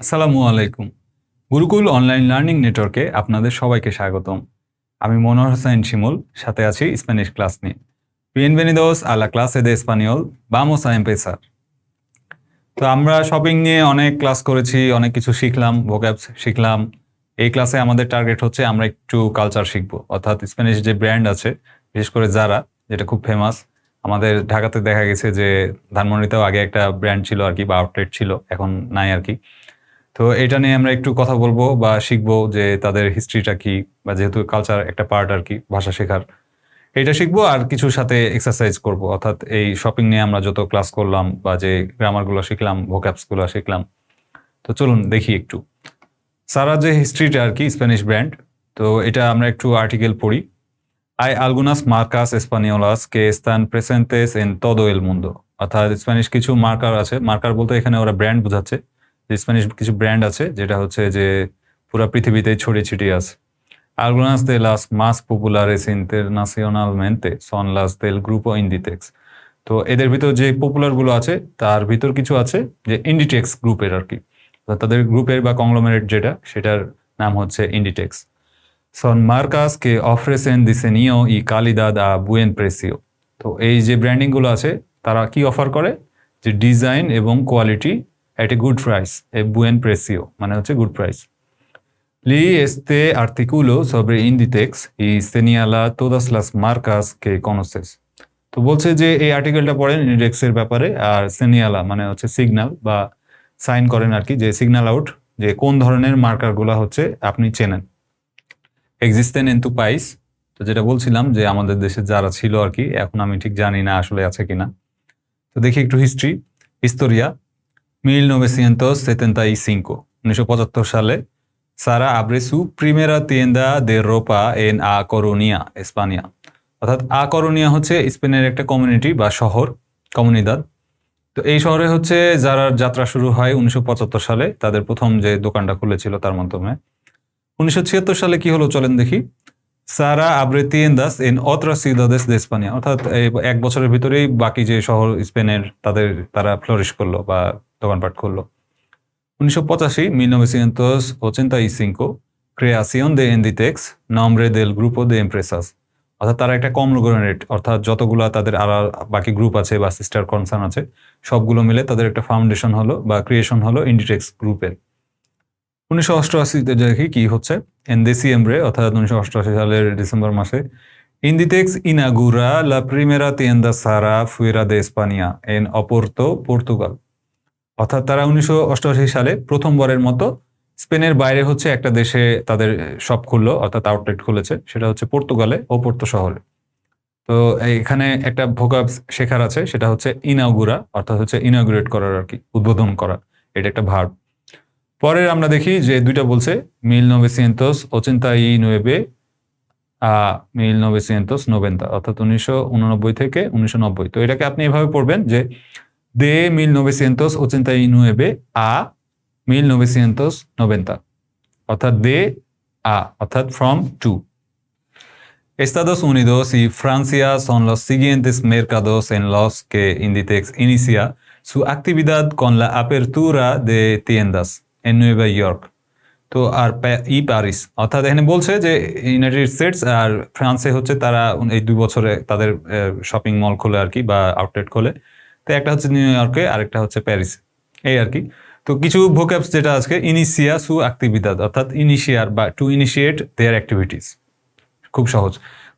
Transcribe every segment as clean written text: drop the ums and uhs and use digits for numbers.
আসসালামু আলাইকুম। Gurukul online learning নেটওয়ার্কে আপনাদের সবাইকে স্বাগতম। আমি মনোয়ার হোসাইন শিমুল, সাথে আছি স্প্যানিশ ক্লাস নিয়ে। Bienvenidos a la clase de español. Vamos a empezar. তো আমরা শপিং নিয়ে অনেক ক্লাস করেছি, অনেক কিছু শিখলাম, ভোক্যাবস শিখলাম। এই ক্লাসে আমাদের টার্গেট হচ্ছে আমরা একটু কালচার শিখবো, অর্থাৎ স্প্যানিশ যে ব্র্যান্ড আছে, বিশেষ করে জারা, যেটা খুব ফেমাস। আমাদের ঢাকাতে দেখা গেছে যে ধানমন্ডিতেও আগে একটা ব্র্যান্ড ছিল আর কি, বা আউটলেট ছিল, এখন নাই আর কি। তো এটা নিয়ে আমরা একটু কথা বলবো বা শিখবো যে তাদের হিস্ট্রিটা কি, বা যেহেতু কালচার একটা পার্ট আর কি ভাষা শেখার, এটা শিখবো। আর কিছুর সাথে এক্সারসাইজ করব, অর্থাৎ এই শপিং নিয়ে আমরা যত ক্লাস করলাম বা যে গ্রামারগুলো শিখলাম, ভোক্যাবসগুলো শিখলাম। তো চলুন দেখি একটু সারা যে হিস্ট্রিটা আর কি, স্প্যানিশ ব্র্যান্ড। তো এটা আমরা একটু আর্টিকেল পড়ি। Hay algunas marcas españolas que están presentes en todo el mundo. অর্থাৎ স্প্যানিশ কিছু মার্কার আছে, মার্কার বলতে এখানে ওরা ব্র্যান্ড বোঝাচ্ছে, যে স্প্যানিশ কিছু ব্র্যান্ড আছে যেটা হচ্ছে যে পুরো পৃথিবীতে ছড়িয়ে ছিটিয়ে আছে। Algunas de las más populares internacionalmente son las del grupo Inditex. তো এদের ভিতর যে পপুলার গুলো আছে তার ভিতর কিছু আছে যে ইন্ডিটেক্স গ্রুপের আর কি, তাদের গ্রুপের বা কংগ্লোমেরেট যেটা, সেটার নাম হচ্ছে Inditex. Son marcas que ofrecen diseño y calidad a buen precio. তো এই যে ব্র্যান্ডিং গুলো আছে তারা কি অফার করে, যে ডিজাইন এবং quality at a good price, এ বুয়েন প্রেসিও মানে হচ্ছে good price. Lee este artículo sobre Inditex y señala todas las marcas que conoces. তো বলছে যে এই আর্টিকেলটা পড়েন ইন্ডেক্সের ব্যাপারে, আর সেনিয়ালা মানে হচ্ছে সিগন্যাল বা সাইন করেন আর কি, যে সিগন্যাল আউট যে কোন ধরনের মার্কারগুলো হচ্ছে আপনি চেনেন। এক্সিস্টেন এন টু পাইস, তো যেটা বলছিলাম যে আমাদের দেশে যারা ছিল আর কি, এখন আমি ঠিক জানি না আসলে আছে কিনা। তো দেখি একটু হিস্ট্রি। হিস্টোরিয়া 1975, 1975 সালে সারা abre su primera tienda de ropa en A Coruña, España. অর্থাৎ আ করুনিয়া হচ্ছে স্পেনের একটা কমিউনিটি বা শহর, কমিউনিদাদ। তো এই শহরে হচ্ছে যারা যাত্রা শুরু হয় 1975 সালে, তাদের প্রথম যে দোকানটা খুলেছিল তার মাধ্যমে। 1976 সালে কি হলো চলেন দেখি। সারা abre tiendas en otras ciudades de España, অর্থাৎ এক বছরের ভিতরেই বাকি যে শহর স্পেনের তারা ফ্লোরিশ করলো বা দোকানপাট করলো। 1985, creación de Inditex, nombre del grupo de empresas. অর্থাৎ তারা একটা কংগ্লোমেরেট, অর্থাৎ যতগুলো তাদের আর বাকি গ্রুপ আছে বা সিস্টার কনসার্ন আছে সবগুলো মিলে তাদের একটা ফাউন্ডেশন হলো বা ক্রিয়েশন হলো ইন্ডিটেক্স গ্রুপের। 1988-তে দেখি কি হচ্ছে। En diciembre, অর্থাৎ 1988 সালের ডিসেম্বর মাসে, Inditex inaugura la primera tienda Zara fuera de España en Oporto, Portugal. অর্থাৎ তারা 1988 সালে প্রথমবারের মতো স্পেনের বাইরে হচ্ছে একটা দেশে তাদের শপ খুললো, অর্থাৎ আউটলেট খুলেছে, সেটা হচ্ছে পর্তুগালে, ওপোর্তো শহরে। তো এখানে একটা ভোকাবস শেখার আছে, সেটা হচ্ছে ইনাগুরা, অর্থাৎ হচ্ছে ইনাগুরেট করার আর কি, উদ্বোধন করা, এটা একটা ভার্ব। পরের আমরা দেখি যে দুইটা বলছে 1989 আ 1990, অর্থাৎ 1989 থেকে 1990। তো এটাকে আপনি এভাবে পড়বেন যে de 1989 a 1990, অর্থাৎ de a, অর্থাৎ from to. Estados Unidos y Francia son los siguientes mercados en los que Inditex inicia su actividad con la apertura de tiendas en Nueva York. তো আর প্যারিস, অর্থাৎ এখানে বলছে যে ইউনাইটেড স্টেটস আর ফ্রান্সে হচ্ছে তারা এই 2 বছরে তাদের শপিং মল খোলে আর কি, বা আউটলেট খোলে। তো একটা হচ্ছে নিউ ইয়র্কে, আরেকটা হচ্ছে প্যারিস, এই আর কি। তো কিছু ভোক্যাবস যেটা আজকে, ইনিশিয়া সু অ্যাক্টিভিদাদ, অর্থাৎ ইনিশিয়ার বা টু ইনিশিয়েট দেয়ার অ্যাক্টিভিটিস, খুব সহজ।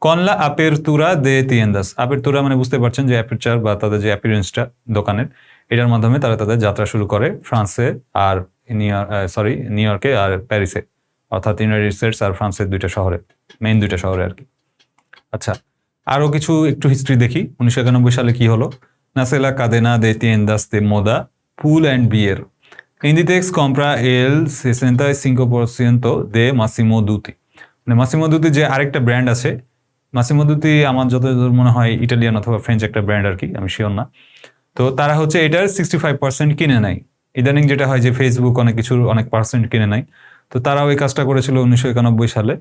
কনলা আপারতুরা দে তিয়েন্দাস, আপারতুরা মানে বুঝতে পারছেন যে অ্যাপারচার বা তাদের যে অ্যাপিয়ারেন্সটা দোকানের, এটার মাধ্যমে তারা তাদের যাত্রা শুরু করে ফ্রান্সে আর নিউ ইয়র্কে আর প্যারিসে, অর্থাৎ ইউনাইটেড স্টেটস আর ফ্রান্সের দুইটা শহরে, মেইন দুইটা শহরে আর কি। আচ্ছা, আরো কিছু একটু হিস্ট্রি দেখি। 1991 সালে কি হলো। নাসেলা কাদেনা দে tiendas de moda Pull and Bear. Inditex compra el 65% de Massimo Dutti. মানে মাসিমো দুতি যে আরেকটা ব্র্যান্ড আছে, মাসিমো দুতি আমার যতদূর মনে হয় ইটালিয়ান অথবা ফ্রেঞ্চ একটা ব্র্যান্ড আর কি, আমি শিওর না। তো তারা হচ্ছে এটার 65% কিনে নেয়। ইদানিং যেটা হয় যে ফেসবুক অনেক কিছুর অনেক পার্সেন্ট কিনে নেয়, তো তারাও এই কাজটা করেছিল 1991 সালে।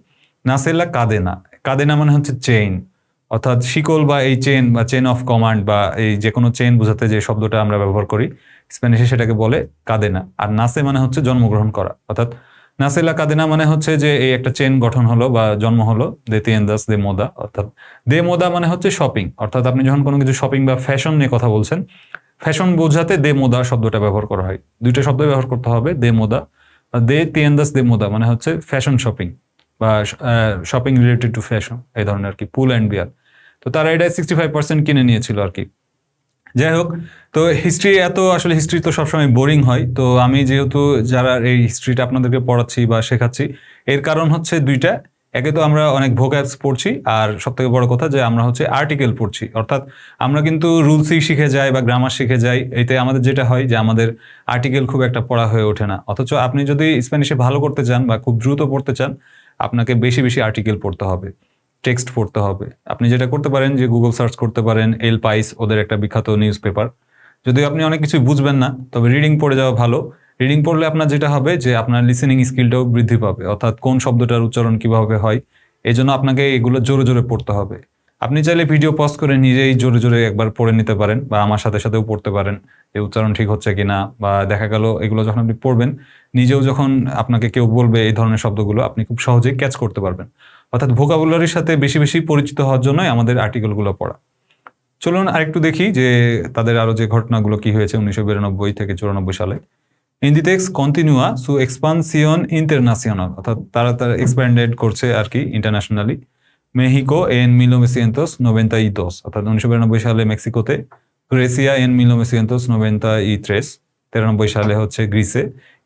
নাসেলা কাদেনা, কাদেনা মানে হচ্ছে চেইন, অর্থাৎ শিকল বা এই চেন বা চেন অফ কমান্ড বা এই যে কোনো চেন বোঝাতে যে শব্দটা আমরা ব্যবহার করি, স্প্যানিশে সেটাকে বলে কাদেনা। আর নাসে মানে হচ্ছে জন্মগ্রহণ করা, অর্থাৎ নাসেলা কাদেনা মানে হচ্ছে যে এই একটা চেন গঠন হলো বা জন্ম হলো, দে তিয়েন্দাস দে মোদা, অর্থাৎ দে মোদা মানে হচ্ছে শপিং, অর্থাৎ আপনি যখন কোনো কিছু শপিং বা ফ্যাশন নিয়ে কথা বলছেন, ফ্যাশন বোঝাতে দে মোদা শব্দটা ব্যবহার করা হয়। দুইটা শব্দ ব্যবহার করতে হবে, দে মোদা, দে তিয়েন্দাস দে মোদা মানে হচ্ছে ফ্যাশন শপিং বা শপিং রিলেটেড টু ফ্যাশন, এই ধরনের আর কি, পুল অ্যান্ড বিয়ার। তো তারা এটা 65% কিনে নিয়েছিল আর কি। যাই হোক, তো হিস্ট্রি আসলে হিস্ট্রি তো সবসময় বোরিং হয়, তো আমি যেহেতু যারা এই হিস্ট্রিটা আপনাদেরকে পড়াচ্ছি বা শেখাচ্ছি, এর কারণ হচ্ছে দুইটা। একে তো আমরা অনেক ভোক্যাবস পড়ছি, আর সব থেকে বড় কথা যে আমরা হচ্ছে আর্টিকেল পড়ছি, অর্থাৎ আমরা কিন্তু রুলসই শিখে যাই বা গ্রামার শিখে যাই, এতে আমাদের যেটা হয় যে আমাদের আর্টিকেল খুব একটা পড়া হয়ে ওঠে না। অথচ আপনি যদি স্প্যানিশে ভালো করতে চান বা খুব দ্রুত পড়তে চান, আপনাকে বেশি বেশি আর্টিকেল পড়তে হবে, টেক্সট পড়তে হবে। আপনি যেটা করতে পারেন যে গুগল সার্চ করতে পারেন, এল পাইস ওদের একটা বিখ্যাত নিউজ পেপার। যদিও আপনি অনেক কিছু বুঝবেন না, তবে রিডিং পড়ে যাওয়া ভালো। রিডিং পড়লে আপনার যেটা হবে যে আপনার লিসেনিং স্কিলটাও বৃদ্ধি পাবে, অর্থাৎ কোন শব্দটার উচ্চারণ কিভাবে হয়, এই জন্য আপনাকে এগুলো জোরে জোরে পড়তে হবে। আপনি চাইলে ভিডিও পজ করে নিজেই জোরে জোরে একবার পড়ে নিতে পারেন, বা আমার সাথে সাথেও পড়তে পারেন যে উচ্চারণ ঠিক হচ্ছে কিনা, বা দেখা গেল এগুলো যখন আপনি পড়বেন, নিজেও যখন আপনাকে কেউ বলবে এই ধরনের শব্দগুলো, আপনি খুব সহজেই ক্যাচ করতে পারবেন। অর্থাৎ ভোকাবুলারির সাথে বেশি বেশি পরিচিত হওয়ার জন্যই আমাদের আর্টিকেলগুলো পড়া। চলুন আরেকটু দেখি যে তাদের আরো যে ঘটনাগুলো কি হয়েছে 1992 থেকে 94 সালে। ইন্ডিটেক্স কন্টিনিউয়া সু এক্সপানসিয়ন ইন্টারন্যাশনাল, অর্থাৎ তারা এক্সপ্যান্ডেড করছে আর কি ইন্টারন্যাশনালি। মেহিকো এন 1992, অর্থাৎ 1992 সালে মেক্সিকোতে। গ্রেসিয়া এন 1993, 93 সালে হচ্ছে গ্রিসে।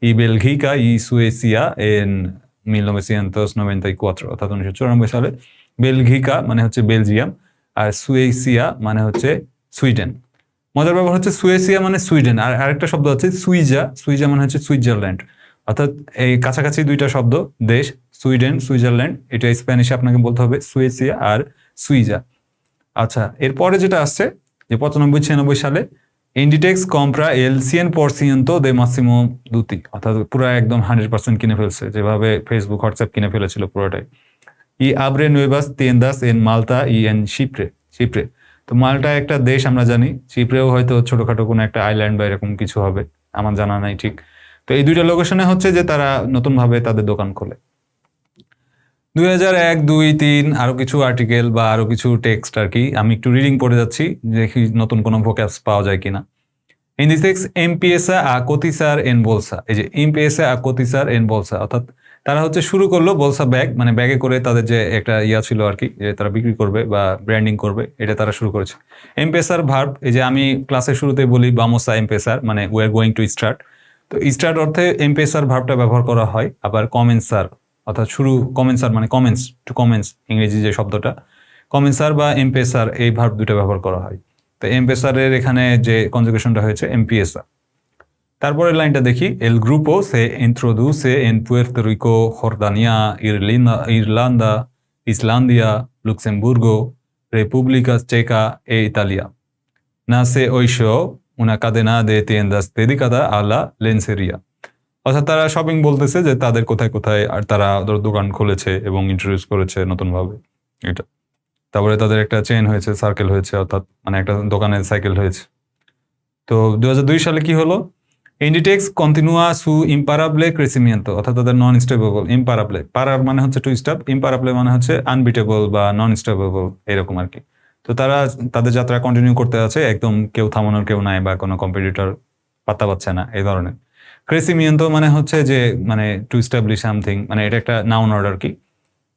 ই বেলঘিকা ই সুয়েসিয়া এন 1994, অর্থাৎ 1994 সালে। বেলঘিকা মানে হচ্ছে বেলজিয়াম, আর সুয়েসিয়া মানে হচ্ছে সুইডেন। মজার ব্যাপার হচ্ছে সুয়েসিয়া মানে সুইডেন, আর আরেকটা শব্দ আছে সুইজা, সুইজা মানে হচ্ছে সুইজারল্যান্ড। অর্থাৎ এই কাছাকাছি দুইটা শব্দ, দেশ সুইডেন সুইজারল্যান্ড, এটা স্প্যানিশে আপনাকে বলতে হবে সুয়েসিয়া আর সুইজা। আচ্ছা, এরপরে যেটা আসছে যে 95-96 সালে ইন্ডিটেক্স কম্প্রা এল 100% দে মাসিমো দুতি, অর্থাৎ পুরো একদম 100% কিনে ফেলছে, যেভাবে ফেসবুক হোয়াটসঅ্যাপ কিনে ফেলেছিল পুরোটাই। ই আব্রে নুয়েভাস তিয়েন্দাস এন মাল্টা ই এন শিপ্রে, শিপ্রে। তো মাল্টা একটা দেশ আমরা জানি, চিপ্রেও হয়তো ছোটখাটো কোনো একটা আইল্যান্ড বা এরকম কিছু হবে, আমার জানা নাই ঠিক। তো এই দুইটা লোকেশনে হচ্ছে যে তারা নতুনভাবে তাদের দোকান খোলে। 2001, 2, 3 আরো কিছু আর্টিকেল বা আরো কিছু টেক্সট আর কি, আমি একটু রিডিং পড়ে যাচ্ছি, দেখি নতুন কোনো ভোক্যাবস পাওয়া যায় কিনা। ইন্ডিসেক্স এমপিএসা আ কোতিসার এন বলসা, এই যে এমপিএসা আ কোতিসার এন বলসা, অর্থাৎ তারা হচ্ছে শুরু করলো বলসা ব্যাগ, মানে ব্যাগে করে তাদের যে একটা ইয়া ছিল আর কি, যে তারা বিক্রি করবে বা ব্র্যান্ডিং করবে, এটা তারা শুরু করেছে। এমপেসার ভার্ব, এই যে আমি ক্লাসের শুরুতে বলি বামোসা এমপেসার, মানে we are going to start. তো স্টার্ট অর্থে এমপেসার ভার্বটা ব্যবহার করা হয়। আবার কমেন্সার, অর্থাৎ শুরু, কমেন্সার মানে কমেন্স, টু কমেন্স ইংরেজি যে শব্দটা, কমেন্সার বা এমপেসার, এই ভার্ব দুটো ব্যবহার করা হয়। তো এমপেসারের এখানে যে কনজুগেশনটা হয়েছে এমপিএসা। তারপরের লাইনটা দেখি, এল গ্রুপো সে ইন্ট্রোদুসে এন পুয়ের্তো রিকো, জর্দানিয়া, ইরলান্দা, ইসলান্দিয়া, লুক্সেমবুর্গো, রেপুবলিকা চেকা e Italia. Nace hoy una cadena de tiendas dedicada a la lencería. অর্থাৎ তারা শপিং বলতেছে যে তাদের কোথায় কোথায় আর তারা দোকান খুলেছে এবং ইন্ট্রোডিউস করেছে নতুনভাবে এটা। তারপরে তাদের একটা চেন হয়েছে, সার্কেল হয়েছে, অর্থাৎ মানে একটা দোকানের সাইকেল হয়েছে। তো 2002 সালে কি হলো, ইন্ডিটেক্স কন্টিনুয়া সু ইম্পারাবলে ক্রেসিমিয়েন্তো, অর্থাৎ তাদের নন স্টেবল, ইম্পারাবলে, পারাব মানে হচ্ছে টু স্টপ, ইম্পারাবলে মানে হচ্ছে আনবিটেবল বা নন স্টেবল এরকম আর কি। তো তারা তাদের যাত্রা কন্টিনিউ করতে আছে, একদম কেউ থামানোর কেউ নাই বা কোনো কম্পিটিটর পাত্তা পাচ্ছে না, এই ধরনের। ক্রেসিমিয়েন্তো মানে হচ্ছে যে মানে টু স্টাবলিশ সামথিং, মানে এটা একটা নাউন অর্ডার কি,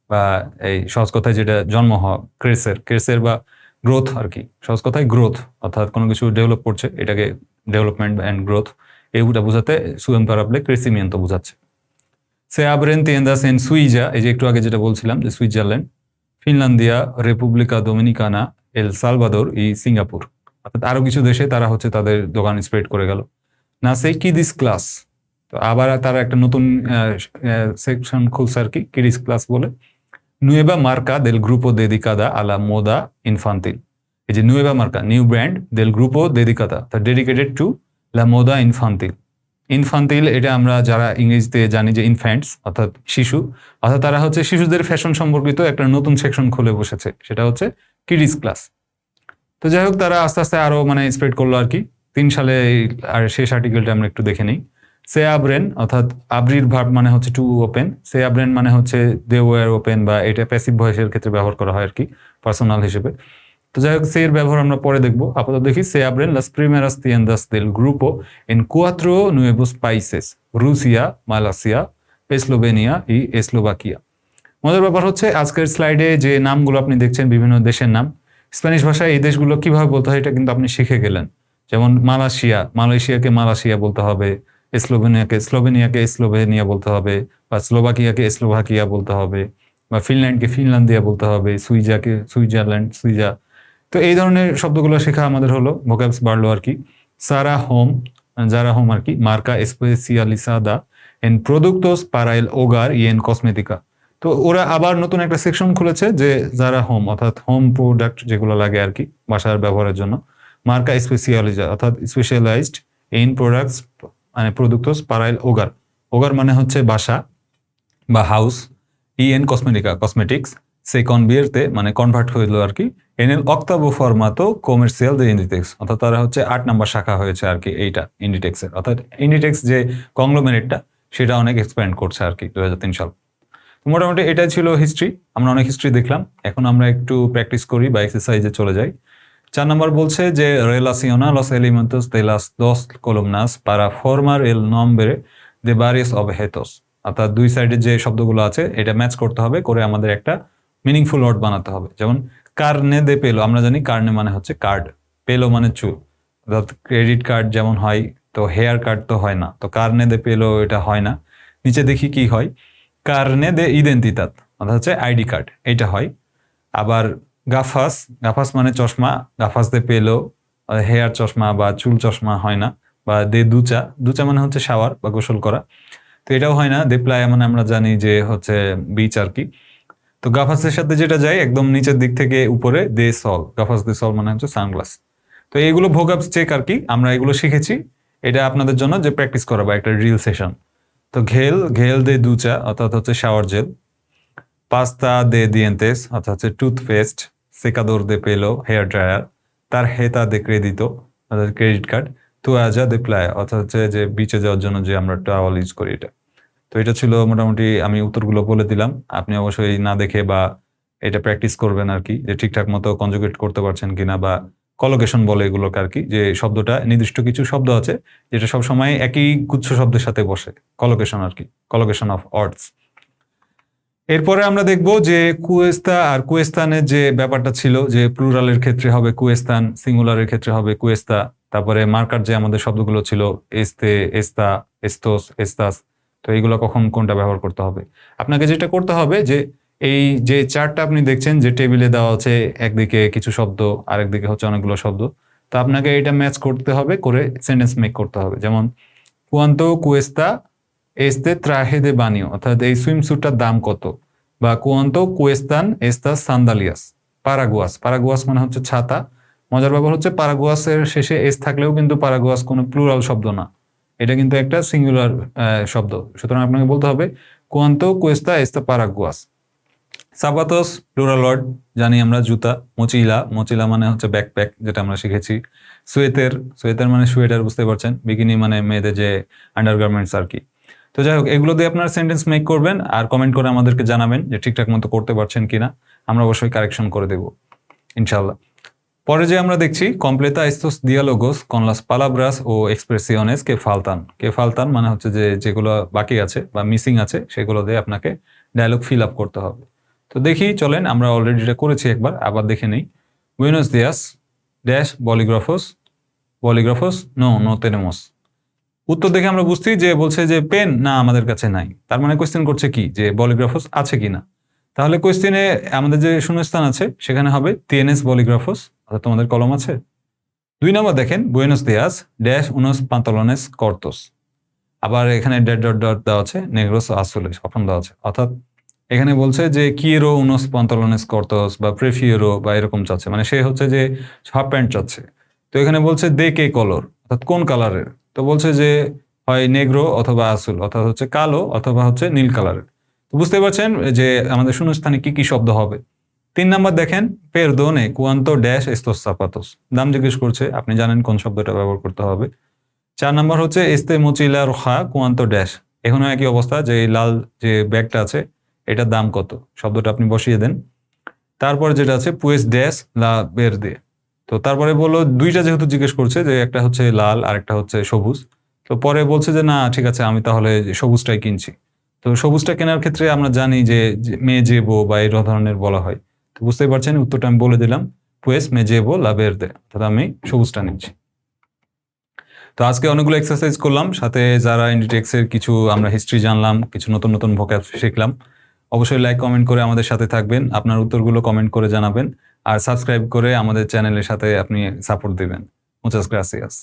বা এই সহজ কথায় যেটা জন্ম হওয়া, ক্রেসের বা গ্রোথ আর কি, সহজ কথায় গ্রোথ, অর্থাৎ কোনো কিছু ডেভেলপ করছে, এটাকে ডেভেলপমেন্ট অ্যান্ড গ্রোথ এইটা বোঝাতে সুইম্পারাবলে ক্রেসিমিয়েন্তো বোঝাচ্ছে। সে আবরেন তিয়েন্দাস এন সুইজা, এই যে একটু আগে যেটা বলছিলাম যে Switzerland, ফিনল্যান্ডিয়া, রেপুবলিকা Dominicana, El Salvador Singapore, অর্থাৎ আরো কিছু দেশে তারা হচ্ছে তাদের দোকান স্প্রেড করে গেল। না সে কিডিস ক্লাস, তো আবার তারা একটা নতুন সেকশন খুলছে আর কি, কিডিস ক্লাস বলে। নুয়েভা মার্কা দেল গ্রুপো দেদিকাদা আলা মোদা ইনফান্তিল, এই যে নুয়েভা মার্কা, নিউ ব্র্যান্ড দেল গ্রুপো দেদিকাদা, তা ডেডিকেটেড টু লা মোদা ইনফান্তিল। ইনফান্তিল এটা আমরা যারা ইংরেজিতে জানি যে ইনফ্যান্টস, অর্থাৎ শিশু, অর্থাৎ তারা হচ্ছে শিশুদের ফ্যাশন সম্পর্কিত একটা নতুন সেকশন খুলে বসেছে, সেটা হচ্ছে কিডিস ক্লাস। তো যাই হোক, তারা আস্তে আস্তে আরো মানে স্প্রেড করলো আর কি। সালে আর শেষ আর্টিকেলটা আমরা একটু দেখে নিই। সে আব্রেন অর্থাৎ আব্রির ভার্ব মানে হচ্ছে টু ওপেন, সে আব্রেন মানে হচ্ছে দে ওয়ার ওপেন, বা এটা প্যাসিভ ভয়েসের ক্ষেত্রে ব্যবহার করা হয় আর কি, পার্সোনাল হিসেবে। তো যাই হোক, সে এর ব্যবহার আমরা পরে দেখবো। আপাতত দেখি, সে abren las primeras tiendas del grupo en 4 nuevos países: রুশিয়া, মালয়েশিয়া, স্লোভেনিয়া ই স্লোভাকিয়া। মজার ব্যাপার হচ্ছে আজকের স্লাইডে যে নামগুলো আপনি দেখছেন বিভিন্ন দেশের নাম, স্প্যানিশ ভাষায় এই দেশগুলো কিভাবে বলতে হয় এটা কিন্তু আপনি শিখে গেলেন। যেমন মালয়েশিয়াকে মালয়েশিয়া বলতে হবে, স্লোভেনিয়াকে স্লোভেনিয়া বলতে হবে, বা স্লোভাকিয়াকে স্লোভাকিয়া বলতে হবে, বা ফিনল্যান্ডকে ফিনল্যান্ডিয়া বলতে হবে, সুইজারল্যান্ড সুইজা। তো এই ধরনের শব্দগুলো শেখা আমাদের হলো, ভোকাবস বাড়লো আর কি। যারা হোম আর কি, মার্কা স্পেসিয়ালিসাদা এন প্রোডুক্টোস পারা এল হোগার y en কসমেটিকা। তো ওরা আবার নতুন একটা সেকশন খুলেছে যে যারা হোম অর্থাৎ হোম প্রোডাক্ট যেগুলো লাগে আর কি বাসার ব্যবহারের জন্য, মার্কা স্পেসিয়ালিজা অর্থাৎ স্পেশালাইজড ইন প্রোডাক্টস মানে প্রোডুক্টোস পারা এল হোগার। হোগার মানে হচ্ছে বাসা বা হাউস, en কসমেটিকা কসমেটিক্স, সে কনভিয়ের্তে মানে কনভার্ট হইলো আর কি, en el octavo formato comercial de Inditex, অর্থাৎ তারা হচ্ছে 8 নাম্বার শাখা হয়েছে আর কি এইটা ইন্ডিটেক্সের, অর্থাৎ ইন্ডিটেক্স যে কংগ্লোমেরেটটা সেটা অনেক এক্সপ্যান্ড করছে আর কি 2003 সাল। মোটামুটি এটাই ছিল হিস্ট্রি, আমরা অনেক হিস্ট্রি দেখলাম। এখন আমরা একটু প্র্যাকটিস করি বা এক্সারসাইজে চলে যাই। 4 নাম্বার বলছে যে relaciona los elementos de las dos columnas para formar el nombre de varios objetos, অর্থাৎ দুই সাইডে যে শব্দগুলো আছে এটা ম্যাচ করতে হবে, করে আমাদের একটা মিনিংফুল ওয়ার্ড বানাতে হবে। যেমন কার্নে দে পেলো, আমরা জানি কার্নে মানে হচ্ছে কার্ড, পেলো মানে চুল, অর্থাৎ ক্রেডিট কার্ড যেমন হয়, তো হেয়ার কার্ড তো হয় না, তো কার্নে দে পেলো এটা হয় না। নিচে দেখি কি হয়, কার্নে দে ইডেন্টিতাত অর্থাৎ হচ্ছে আইডি কার্ড, এটা হয়। আবার গাফাস মানে চশমা, গাফাস দে পেলো হেয়ার চশমা বা চুল চশমা হয় না। বা দে দুচা মানে হচ্ছে শাওয়ার বা গোসল করা, তো এটাও হয় না। দে প্লায়া মানে আমরা জানি যে হচ্ছে বিচ আর কি। তো গাফাসের সাথে যেটা যায় একদম নিচের দিক থেকে উপরে, গাফাস দে সল মানে হচ্ছে সানগ্লাস। তো এইগুলো ভোকাবস চেক আর কি, আমরা এগুলো শিখেছি। এটা আপনাদের জন্য যে প্র্যাকটিস করা বা একটা রিল সেশন। তো ঘেল দে দুচা অর্থাৎ হচ্ছে শাওয়ার জেল, পাস্তা দে দিয়েন্তেস অর্থাৎ হচ্ছে টুথপেস্ট, সেকাদোর দে পেলো hair dryer, tarjeta de crédito অর্থাৎ credit card, toalla de playa অর্থাৎ হচ্ছে যে বিচে যাওয়ার জন্য যে আমরা টাওয়াল ইউজ করি এটা। তো এটা ছিল মোটামুটি, আমি উত্তরগুলো বলে দিলাম, আপনি অবশ্যই না দেখে বা এটা প্র্যাকটিস করবেন আর কি, যে ঠিকঠাক মতো কনজুগেট করতে পারছেন কিনা, বা কলোকেশন বলে এগুলোকে আর কি, যে শব্দটা নির্দিষ্ট কিছু শব্দ আছে যেটা সবসময় একই গুচ্ছ শব্দের সাথে বসে, কলোকেশন আর কি, কলোকেশন অফ ওয়ার্ডস। এরপরে আমরা দেখব যে কুয়েস্তা আর কুয়েস্তানের যে ব্যাপারটা ছিল, যে প্লুরালের ক্ষেত্রে হবে কুয়েস্তান, সিঙ্গুলারের ক্ষেত্রে হবে কুয়েস্তা। তারপরে মার্কার যে আমাদের শব্দগুলো ছিল এস্তে, এস্তা, এস্তোস, এস্তাস, তো এইগুলো কখন কোনটা ব্যবহার করতে হবে। আপনাকে যেটা করতে হবে যে এই যে চার্টটা আপনি দেখছেন যে টেবিলে দেওয়া আছে, একদিকে কিছু শব্দ আর একদিকে হচ্ছে অনেকগুলো শব্দ, তো আপনাকে এটা ম্যাচ করতে হবে, করে সেন্টেন্স মেক করতে হবে। যেমন কুয়ান্তো কুয়েস্তা এস্তে ট্রাহে দে বানিও অর্থাৎ এই সুইমস্যুটটার দাম কত, বা কুয়ান্তো কুয়েস্তান এস্তাস সান্দালিয়াস পারাগুয়াস মানে হচ্ছে ছাতা। মজার ব্যাপার হচ্ছে পারাগুয়াসের শেষে এস থাকলেও কিন্তু পারাগুয়াস কোনো প্লুরাল শব্দ না, এটা কিন্তু একটা সিঙ্গুলার শব্দ। সুতরাং আপনাকে বলতে হবে কুয়ান্তো কুয়েস্তা এস্তা পারাগুয়াস। সাপাতোস প্লুরাল ওয়ার্ড জানি আমরা, জুতা। মোচিলা মানে হচ্ছে ব্যাকপ্যাক, যেটা আমরা শিখেছি। সোয়েটার মানে সোয়েটার, বুঝতে পারছেন। বিকিনি মানে মেয়েদের যে আন্ডারগার্মেন্টস আর কি। তো যাই হোক, এগুলো দিয়ে আপনারা সেন্টেন্স মেক করবেন আর কমেন্ট করে আমাদেরকে জানাবেন যে ঠিকঠাক মতো করতে পারছেন কিনা, আমরা অবশ্যই কারেকশন করে দেব ইনশাল্লাহ। পরে যে আমরা দেখছি, কমপ্লেতা estos diálogos con las palabras o expresiones que faltan মানে হচ্ছে যে যেগুলো বাকি আছে বা মিসিং আছে সেগুলো দিয়ে আপনাকে ডায়লগ ফিল আপ করতে হবে। তো দেখি, চলেন আমরা অলরেডি এটা করেছি একবার, আবার দেখে নেই। বুয়েনোস দিয়াস ড্যাশ বলিগ্রাফোস নো tenemos। উত্তর দেখে আমরা বুঝছি যে বলছে যে পেন না আমাদের কাছে নাই, তার মানে কোয়েশ্চেন করছে কি যে বলিগ্রাফোস আছে কিনা। তাহলে কোয়েশ্চেনে আমাদের যে শূন্যস্থান আছে সেখানে হবে tienes বলিগ্রাফোস অর্থাৎ তোমাদের কলম আছে। 2 নম্বর দেখেন, বুয়েনোস দিয়াস ড্যাশ উনোস পান্তলনেস কর্তোস, আবার এখানে ডট ডট ডট দেওয়া আছে, নেগ্রোস আসলে অপশন দেওয়া আছে, অর্থাৎ এখানে বলছে যে কিয়েরো উনোস পান্তলনেস কর্তোস বা প্রেফিয়েরো বা এরকম চাচ্ছে, মানে সে হচ্ছে যে হাফ প্যান্ট চাচ্ছে। তো এখানে বলছে দে কে কলর অর্থাৎ কোন কালারের, তো বলছে যে হয় নেগ্রো অথবা আসুল অর্থাৎ হচ্ছে কালো অথবা হচ্ছে নীল কালারের। তো বুঝতে পারছেন যে আমাদের শূন্যস্থানে কি কি শব্দ হবে। 3 নাম্বার দেখেন, পেরদোনে কুয়ান্তো ড্যাশ এস্tos zapatos, দাম জিজ্ঞেস করছে, আপনি জানেন কোন শব্দটা ব্যবহার করতে হবে। 4 নাম্বার হচ্ছে este mochila roja cuánto dash, এখানেও একই অবস্থা, যে এই লাল যে ব্যাগটা আছে এটার দাম কত, শব্দটা আপনি বসিয়ে দেন। তারপরে যেটা আছে pues ড্যাশ la verde, তো তারপরে বললো দুইটা যেহেতু জিজ্ঞেস করছে, যে একটা হচ্ছে লাল আর একটা হচ্ছে সবুজ, তো পরে বলছে যে না ঠিক আছে আমি তাহলে সবুজটাই কিনছি। তো সবুজটা কেনার ক্ষেত্রে আমরা জানি যে মে জেবো বা এই ধরনের বলা হয়। তো বুঝতেই পারছেন উত্তরটা আমি বলে দিলাম, pues me llevo la verde, অর্থাৎ আমি সবুজটা নিচ্ছি। তো আজকে অনেকগুলো এক্সারসাইজ করলাম, সাথে যারা ইন্ডিটেক্স এর কিছু আমরা হিস্ট্রি জানলাম, কিছু নতুন নতুন ভোক্যাব শিখলাম। অবশ্যই লাইক কমেন্ট করে আমাদের সাথে থাকবেন, আপনার উত্তরগুলো কমেন্ট করে জানাবেন, আর সাবস্ক্রাইব করে আমাদের চ্যানেলের সাথে আপনি সাপোর্ট দিবেন। মুচাস গ্রাসিয়াস।